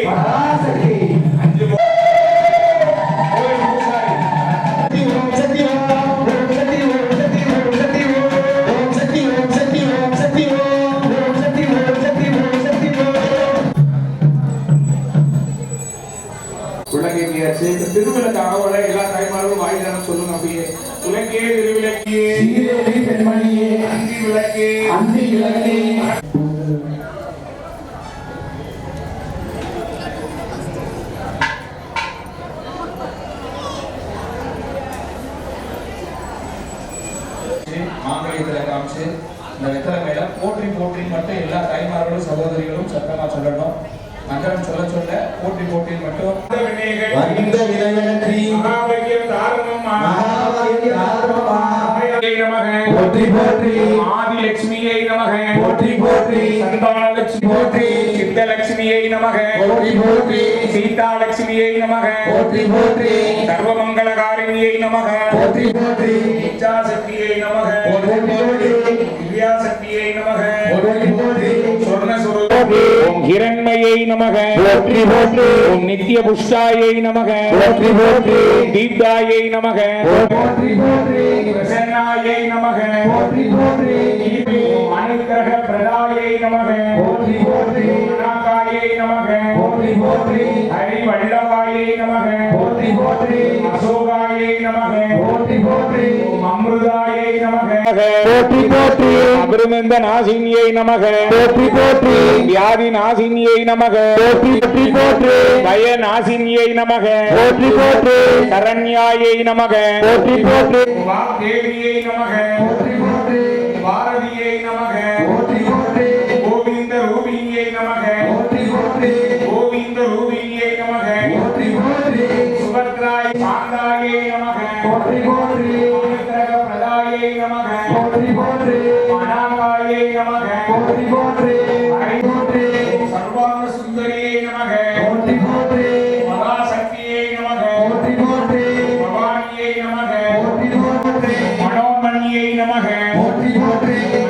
பராசக்தி அஞ்சு திருவிளக்கு அகவலை எல்லா தாய்மார்களும் வாயிலான சொல்லுங்க அப்படியே உலகே திருவிளக்கியே பெண்மணியே அந்தி விளக்கே அந்தி விளக்கே மாங்கல்யத்துல காமிச்சு இந்த வெத்தலை மேல போற்றி போற்றி மட்டும் எல்லா தாய்மார்களும் சகோதரிகளும் சத்தமா சொல்லணும். மந்திரம் சொல்ல சொல்ல போற்றி போற்றி மட்டும் வந்த விநாயகி மகாபாகியம் தாரணமா மகாபாகியம் தாரணமா நமக போற்றி போற்றி ஆதி லட்சுமியை நமக போற்றி போற்றி சந்தான லட்சுமி போற்றி சித்த லட்சுமியை நமக போற்றி போற்றி சீதா லட்சுமியை நமக போற்றி போற்றி சர்வ மங்களகாரிணியை நமக போற்றி போற்றி இச்சா சக்தியை நமக போற்றி போற்றி திவ்யா சக்தியை நமக போற்றி போற்றி சொர்ண சுரூபி ஓம் ஹிரண்மயை நமக போற்றி போற்றி ஓம் நித்ய புஷ்டாயை நமக போற்றி போற்றி தீப்தாயை நமக போற்றி போற்றி பிரசன்னாயை நமக போற்றி போற்றி அனுக்கிரக பிரதாயை நமக போற்றி போற்றி அநாகாயை நமக போற்றி போற்றி ஹரி வல்லவாயை நமக போற்றி போற்றி அசோகாயை நமக போற்றி போற்றி அமிர்தாயை நமக போற்றி போற்றி அபிருமந்த நாசினியை நமக போற்றி போற்றி வியாதி நாசினியை நமக போற்றி போற்றி போற்றி பய நாசினியை நமக போற்றி போற்றி சரண்யாயை நமக போற்றி போற்றி வாக்தேவியை நமக போற்றி போற்றி பாரதியை நமக போற்றி போற்றி கோவிந்த ரூபிணியை நமக போற்றி போற்றி கோவிந்த ரூபிணியை நமக போற்றி போற்றி சுபத்ராய் சாந்தாயை நமக போற்றி போற்றி அனுக்கிரக பிரதாயை நமக போற்றி போற்றி அநாகாயை நமக போற்றி போற்றி